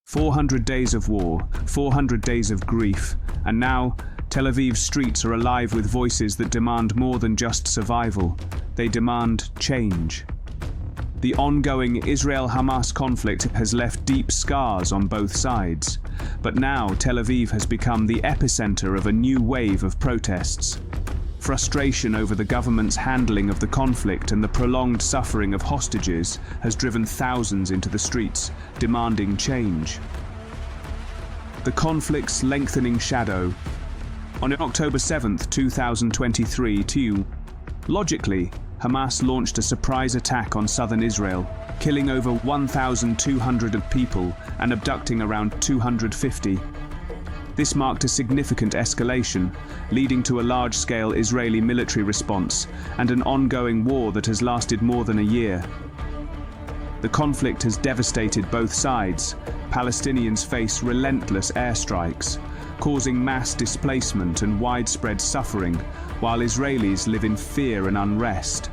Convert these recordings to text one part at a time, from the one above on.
400 days of war, 400 days of grief, and now Tel Aviv's streets are alive with voices that demand more than just survival. They demand change. The ongoing Israel-Hamas conflict has left deep scars on both sides, but now Tel Aviv has become the epicenter of a new wave of protests. Frustration over the government's handling of the conflict and the prolonged suffering of hostages has driven thousands into the streets, demanding change. The conflict's lengthening shadow. On October 7, 2023, logically, Hamas launched a surprise attack on southern Israel, killing over 1,200 people and abducting around 250. This marked a significant escalation, leading to a large-scale Israeli military response and an ongoing war that has lasted more than a year. The conflict has devastated both sides. Palestinians face relentless airstrikes, causing mass displacement and widespread suffering, while Israelis live in fear and unrest.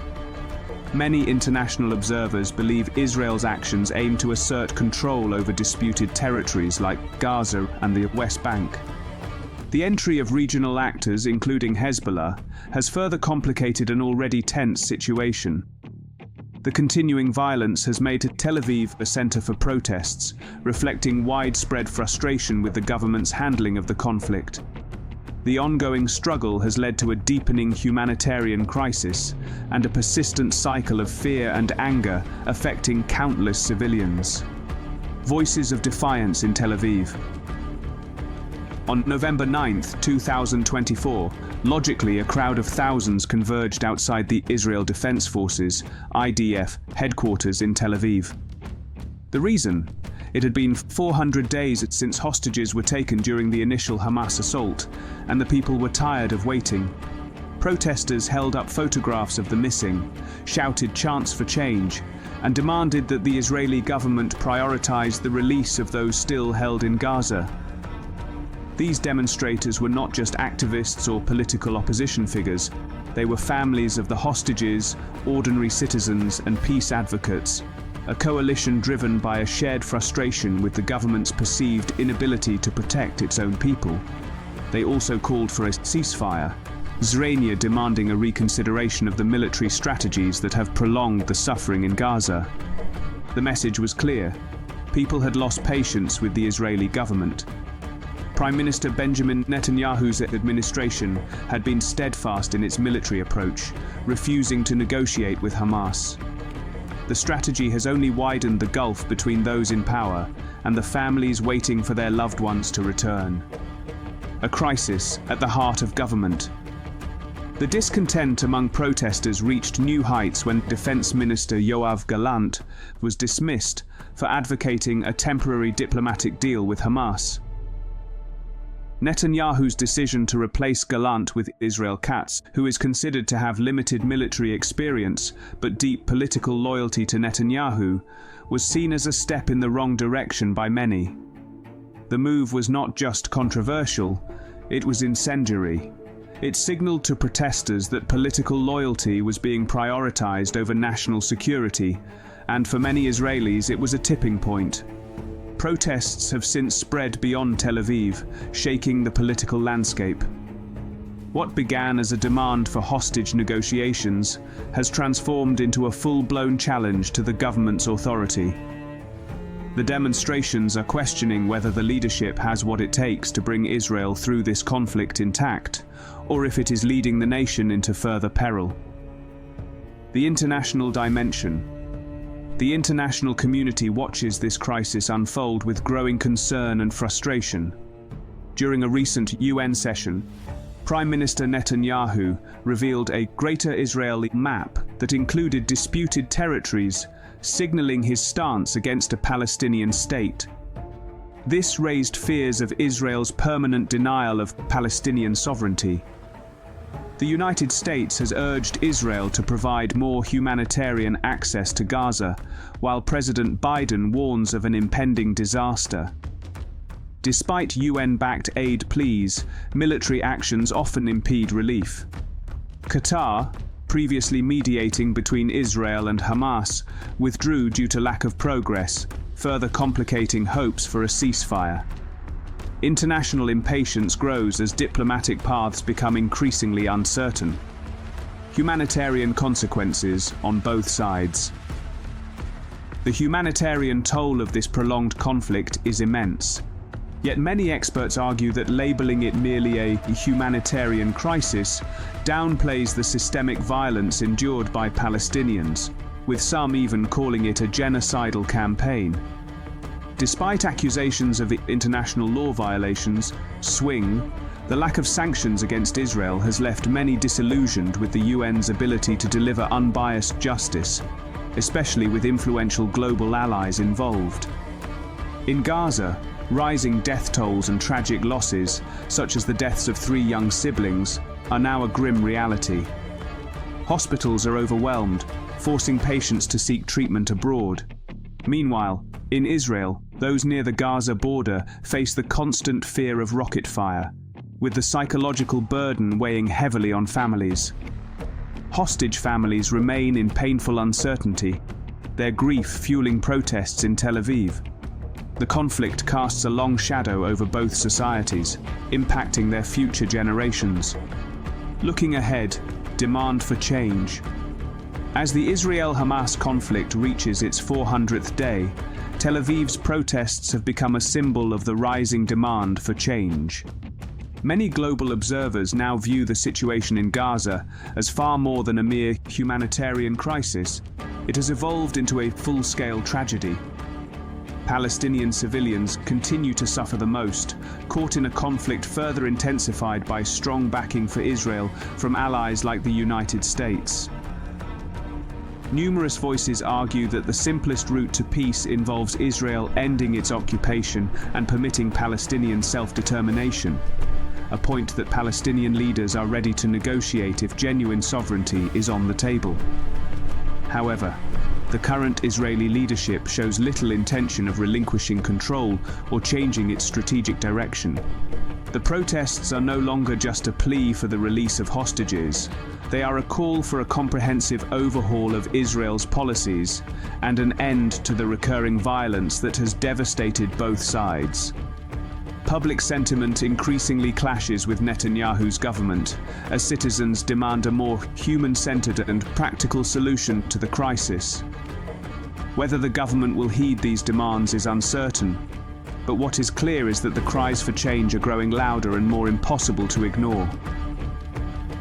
Many international observers believe Israel's actions aim to assert control over disputed territories like Gaza and the West Bank. The entry of regional actors, including Hezbollah, has further complicated an already tense situation. The continuing violence has made Tel Aviv a center for protests, reflecting widespread frustration with the government's handling of the conflict. The ongoing struggle has led to a deepening humanitarian crisis and a persistent cycle of fear and anger affecting countless civilians. Voices of defiance in Tel Aviv. On November 9, 2024, logically a crowd of thousands converged outside the Israel Defense Forces (IDF) headquarters in Tel Aviv. The reason? It had been 400 days since hostages were taken during the initial Hamas assault, and the people were tired of waiting. Protesters held up photographs of the missing, shouted chants for change, and demanded that the Israeli government prioritize the release of those still held in Gaza. These demonstrators were not just activists or political opposition figures. They were families of the hostages, ordinary citizens, and peace advocates. A coalition driven by a shared frustration with the government's perceived inability to protect its own people. They also called for a ceasefire, Zrania demanding a reconsideration of the military strategies that have prolonged the suffering in Gaza. The message was clear. People had lost patience with the Israeli government. Prime Minister Benjamin Netanyahu's administration had been steadfast in its military approach, refusing to negotiate with Hamas. The strategy has only widened the gulf between those in power and the families waiting for their loved ones to return. A crisis at the heart of government. The discontent among protesters reached new heights when Defense Minister Yoav Gallant was dismissed for advocating a temporary diplomatic deal with Hamas. Netanyahu's decision to replace Gallant with Israel Katz, who is considered to have limited military experience but deep political loyalty to Netanyahu, was seen as a step in the wrong direction by many. The move was not just controversial, it was incendiary. It signaled to protesters that political loyalty was being prioritized over national security, and for many Israelis it was a tipping point. Protests have since spread beyond Tel Aviv, shaking the political landscape. What began as a demand for hostage negotiations has transformed into a full-blown challenge to the government's authority. The demonstrations are questioning whether the leadership has what it takes to bring Israel through this conflict intact, or if it is leading the nation into further peril. The international dimension. The international community watches this crisis unfold with growing concern and frustration. During a recent UN session, Prime Minister Netanyahu revealed a Greater Israel map that included disputed territories, signaling his stance against a Palestinian state. This raised fears of Israel's permanent denial of Palestinian sovereignty. The United States has urged Israel to provide more humanitarian access to Gaza, while President Biden warns of an impending disaster. Despite UN-backed aid pleas, military actions often impede relief. Qatar, previously mediating between Israel and Hamas, withdrew due to lack of progress, further complicating hopes for a ceasefire. International impatience grows as diplomatic paths become increasingly uncertain. Humanitarian consequences on both sides. The humanitarian toll of this prolonged conflict is immense. Yet many experts argue that labeling it merely a humanitarian crisis downplays the systemic violence endured by Palestinians, with some even calling it a genocidal campaign. Despite accusations of international law violations, the lack of sanctions against Israel has left many disillusioned with the UN's ability to deliver unbiased justice, especially with influential global allies involved. In Gaza, rising death tolls and tragic losses, such as the deaths of 3 young siblings, are now a grim reality. Hospitals are overwhelmed, forcing patients to seek treatment abroad. Meanwhile, in Israel, those near the Gaza border face the constant fear of rocket fire, with the psychological burden weighing heavily on families. Hostage families remain in painful uncertainty, their grief fueling protests in Tel Aviv. The conflict casts a long shadow over both societies, impacting their future generations. Looking ahead, demand for change. As the Israel-Hamas conflict reaches its 400th day, Tel Aviv's protests have become a symbol of the rising demand for change. Many global observers now view the situation in Gaza as far more than a mere humanitarian crisis. It has evolved into a full-scale tragedy. Palestinian civilians continue to suffer the most, caught in a conflict further intensified by strong backing for Israel from allies like the United States. Numerous voices argue that the simplest route to peace involves Israel ending its occupation and permitting Palestinian self-determination, a point that Palestinian leaders are ready to negotiate if genuine sovereignty is on the table. However, the current Israeli leadership shows little intention of relinquishing control or changing its strategic direction. The protests are no longer just a plea for the release of hostages. They are a call for a comprehensive overhaul of Israel's policies and an end to the recurring violence that has devastated both sides. Public sentiment increasingly clashes with Netanyahu's government, as citizens demand a more human-centered and practical solution to the crisis. Whether the government will heed these demands is uncertain, but what is clear is that the cries for change are growing louder and more impossible to ignore.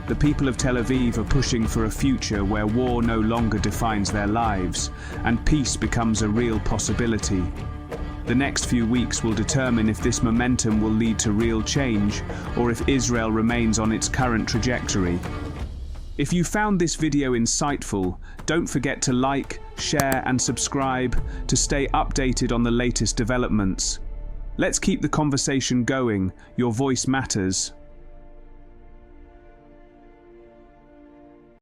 The people of Tel Aviv are pushing for a future where war no longer defines their lives, and peace becomes a real possibility. The next few weeks will determine if this momentum will lead to real change, or if Israel remains on its current trajectory. If you found this video insightful, don't forget to like, share and subscribe to stay updated on the latest developments. Let's keep the conversation going. Your voice matters.